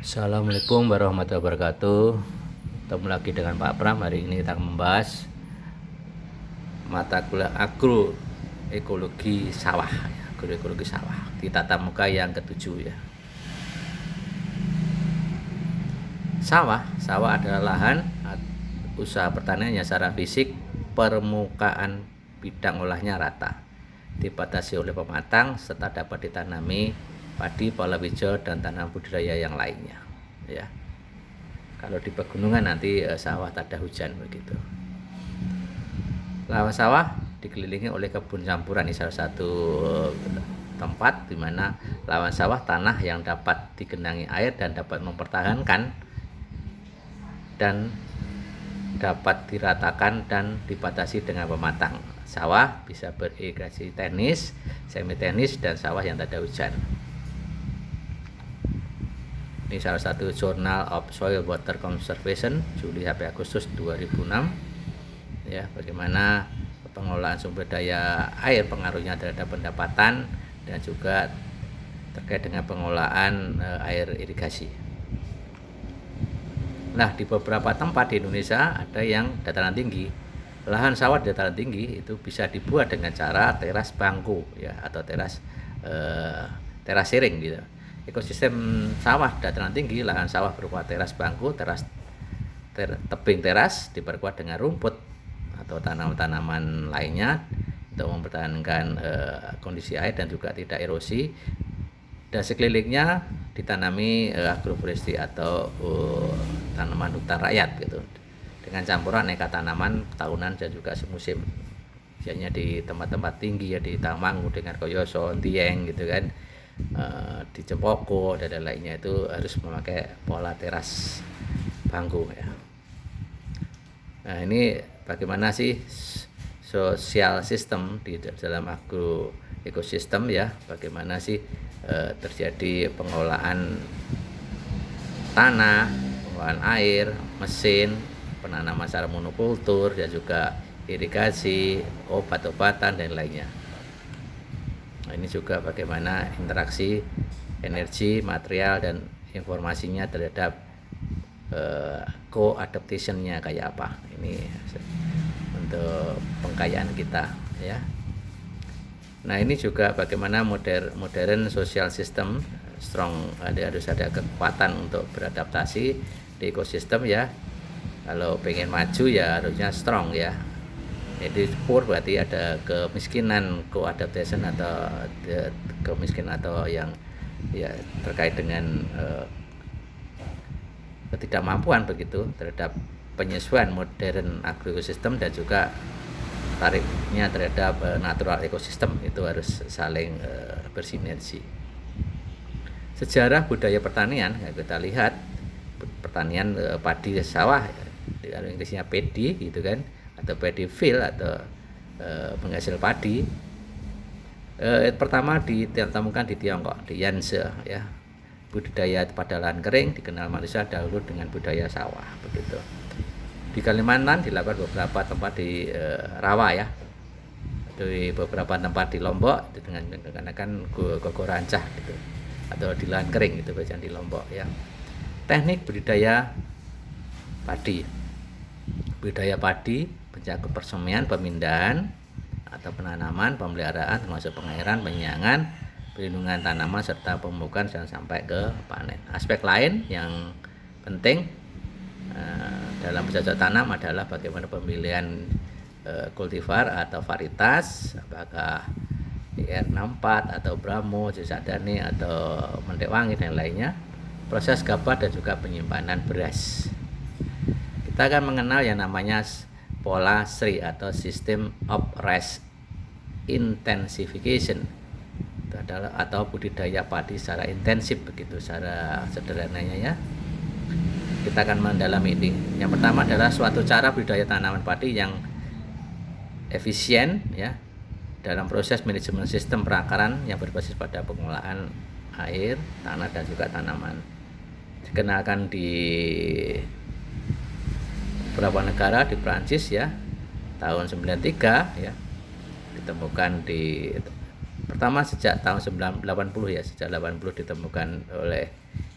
Assalamualaikum warahmatullahi wabarakatuh. Ketemu lagi dengan Pak Pram. Hari ini kita akan membahas mata kuliah agroekologi sawah, agroekologi sawah di tatap muka yang ketujuh ya. Sawah adalah lahan usaha pertanian yang secara fisik permukaan bidang olahnya rata, dibatasi oleh pematang serta dapat ditanami padi, palawija dan tanaman budidaya yang lainnya ya. Kalau di pegunungan nanti sawah tak ada hujan begitu. Lahan sawah dikelilingi oleh kebun campuran. Ini salah satu tempat di mana lahan sawah tanah yang dapat digenangi air dan dapat mempertahankan dan dapat diratakan dan dibatasi dengan pematang. Sawah bisa beririgrasi teknis, semi teknis, dan sawah yang tak ada hujan. Ini salah satu Journal of Soil Water Conservation Juli sampai Agustus 2006 ya, bagaimana pengelolaan sumber daya air pengaruhnya terhadap pendapatan dan juga terkait dengan pengelolaan air irigasi. Nah, di beberapa tempat di Indonesia ada yang dataran tinggi. Lahan sawah di dataran tinggi itu bisa dibuat dengan cara teras bangku ya, atau teras sharing gitu. Ekosistem sawah dataran tinggi, lahan sawah berupa teras bangku, tebing teras diperkuat dengan rumput atau tanaman-tanaman lainnya untuk mempertahankan kondisi air dan juga tidak erosi. Dan sekelilingnya ditanami agroforestry atau tanaman hutan rakyat gitu, dengan campuran aneka tanaman tahunan dan juga semusim. Biasanya di tempat-tempat tinggi ya, di Tawangmangu dengan Koyoso, Dieng gitu kan, di Cempoko dan lainnya itu harus memakai pola teras bangku ya. Nah, ini bagaimana sih sosial sistem di dalam ekosistem ya, bagaimana sih terjadi pengelolaan tanah, pengelolaan air, mesin, penanaman secara monokultur dan juga irigasi, obat-obatan dan lainnya. Nah, ini juga bagaimana interaksi energi, material dan informasinya terhadap co-adaptation-nya kayak apa. Ini untuk pengkayaan kita ya. Nah, ini juga bagaimana modern social system strong, harus ada kekuatan untuk beradaptasi di ekosistem ya. Kalau pengen maju ya harusnya strong ya. Jadi poor berarti ada kemiskinan, co-adaptation atau kemiskinan atau yang ya terkait dengan ketidakmampuan begitu terhadap penyesuaian modern agroekosistem dan juga tarifnya terhadap natural ekosistem itu harus saling bersinergi. Sejarah budaya pertanian ya, kita lihat pertanian padi sawah, kalau Inggrisnya paddy gitu kan, atau paddy field atau penghasil padi. Pertama ditemukan di Tiongkok, di Yangtze ya. Budidaya pada lahan kering dikenal manusia dahulu dengan budaya sawah begitu. Di Kalimantan dilakukan beberapa tempat di rawa ya, di beberapa tempat di Lombok dengan menggunakan gogo rancah gitu, atau di lahan kering gitu biasanya di Lombok ya. Teknik budidaya padi mencakup persemian, pemindahan atau penanaman, pemeliharaan termasuk pengairan, penyiangan, perlindungan tanaman serta pemupukan sampai ke panen. Aspek lain yang penting dalam bercocok tanam adalah bagaimana pemilihan kultivar atau varietas, apakah IR64 atau Brahmo, Cisadane atau Mendek Wangi dan lainnya. Proses gabah dan juga penyimpanan beras. Kita akan mengenal yang namanya pola SRI atau System of Rice Intensification. Itu adalah atau budidaya padi secara intensif begitu secara sederhananya ya. Kita akan mendalami ini. Yang pertama adalah suatu cara budidaya tanaman padi yang efisien ya dalam proses manajemen sistem perakaran yang berbasis pada pengelolaan air, tanah dan juga tanaman. Dikenalkan di beberapa negara, di Prancis ya tahun 93 ya, ditemukan pertama sejak tahun 80 ya, sejak 80 ditemukan oleh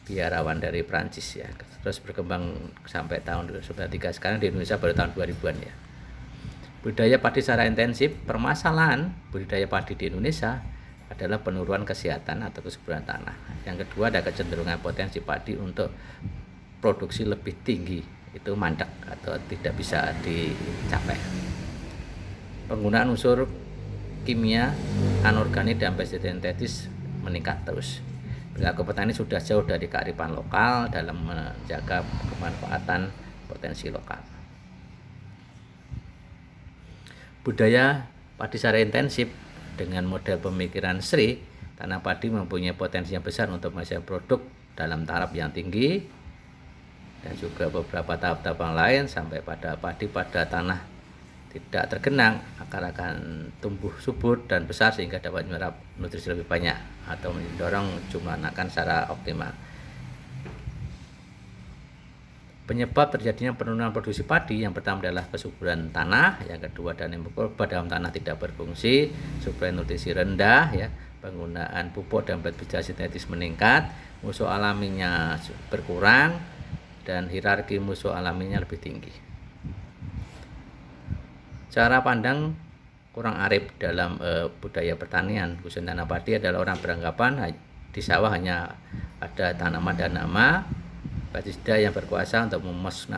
biarawan dari Prancis ya. Terus berkembang sampai tahun 1993, sekarang di Indonesia baru tahun 2000-an ya. Budidaya padi secara intensif, permasalahan budidaya padi di Indonesia adalah penurunan kesehatan atau kesuburan tanah. Yang kedua ada kecenderungan potensi padi untuk produksi lebih tinggi itu mandek atau tidak bisa dicapai. Penggunaan unsur kimia, anorganik dan pestisida sintetis meningkat terus. Perilaku petani sudah jauh dari kearifan lokal dalam menjaga kemanfaatan potensi lokal. Budaya padi secara intensif dengan model pemikiran Sri, tanah padi mempunyai potensi yang besar untuk menghasilkan produk dalam taraf yang tinggi dan juga beberapa tahap-tahap lain sampai pada padi pada tanah tidak tergenang, akar akan tumbuh subur dan besar sehingga dapat menyerap nutrisi lebih banyak atau mendorong jumlah anakan secara optimal. Penyebab terjadinya penurunan produksi padi yang pertama adalah kesuburan tanah, yang kedua dana pupuk dalam tanah tidak berfungsi, suplai nutrisi rendah, ya, penggunaan pupuk dan pestisida sintetis meningkat, musuh alaminya berkurang, dan hierarki musuh alaminya lebih tinggi. Cara pandang kurang arif dalam budaya pertanian khususnya tanah padi adalah orang beranggapan di sawah hanya ada tanaman dan hama, pestisida yang berkuasa untuk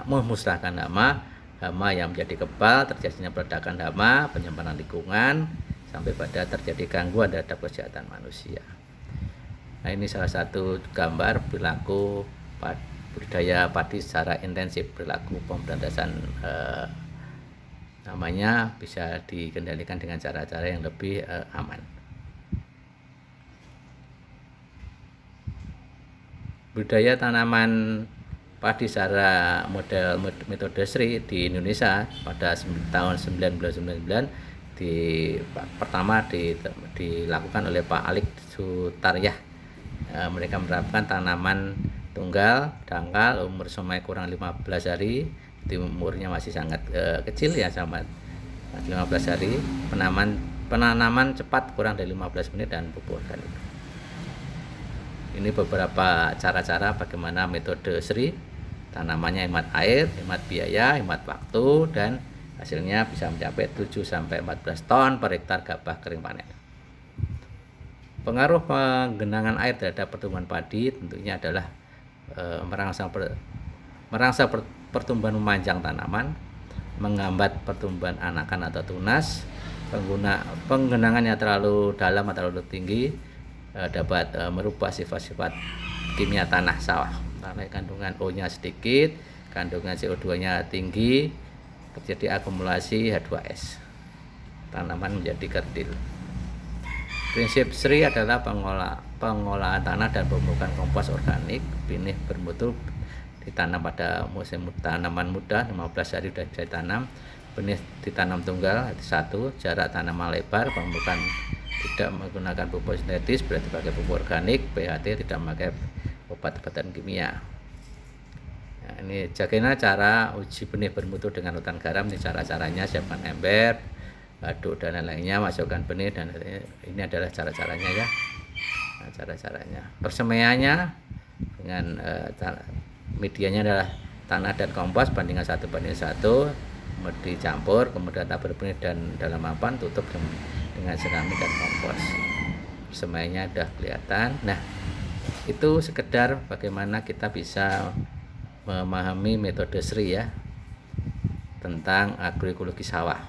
memusnahkan hama yang menjadi kebal, terjadinya peledakan hama, penyebaran lingkungan, sampai pada terjadi gangguan terhadap kesehatan manusia. Nah, ini salah satu gambar perilaku budidaya padi secara intensif, perilaku pemberantasan namanya bisa dikendalikan dengan cara-cara yang lebih aman. Budidaya tanaman padi secara metode Sri di Indonesia pada tahun 1999 pertama dilakukan oleh Pak Alik Sutaryah. Mereka menerapkan tanaman tunggal, dangkal, umur semai kurang 15 hari, umurnya masih sangat kecil ya, sama 15 hari, penanaman cepat kurang dari 15 menit dan pupuk organik. Ini beberapa cara-cara bagaimana metode Sri, tanamannya hemat air, hemat biaya, hemat waktu, dan hasilnya bisa mencapai 7-14 ton per hektar gabah kering panen. Pengaruh penggenangan air terhadap pertumbuhan padi tentunya adalah merangsang pertumbuhan memanjang tanaman, menghambat pertumbuhan anakan atau tunas, penggenangan yang terlalu dalam atau terlalu tinggi dapat merubah sifat-sifat kimia tanah sawah. Karena kandungan O-nya sedikit, kandungan CO2-nya tinggi, terjadi akumulasi H2S. Tanaman menjadi kerdil. Prinsip Sri adalah pengolahan tanah dan pemupukan kompos organik, benih bermutu ditanam pada musim tanaman muda, 15 hari sudah bisa ditanam, benih ditanam tunggal 1, jarak tanaman lebar, pemupukan tidak menggunakan pupuk sintetis, berarti pakai pupuk organik, PHT tidak memakai obat-obatan kimia. Nah, ini bagaimana cara uji benih bermutu dengan hutan garam, ini cara-caranya, siapkan ember, aduk dan lainnya, masukkan benih, dan ini adalah cara-caranya ya. Nah, cara-caranya. Persemaiannya dengan medianya adalah tanah dan kompos bandingan 1:1, dicampur, kemudian tabur benih dan dalam papan, tutup dengan seramik dan kompos. Semainya sudah kelihatan. Nah, itu sekedar bagaimana kita bisa memahami metode Sri ya, tentang agroekologi sawah.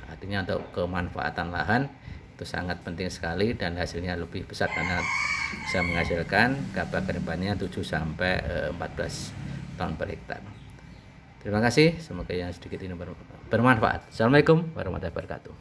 Artinya untuk kemanfaatan lahan itu sangat penting sekali dan hasilnya lebih besar karena bisa menghasilkan gabah kedepannya 7-14 ton per hektar. Terima kasih, semoga yang sedikit ini bermanfaat. Assalamualaikum warahmatullahi wabarakatuh.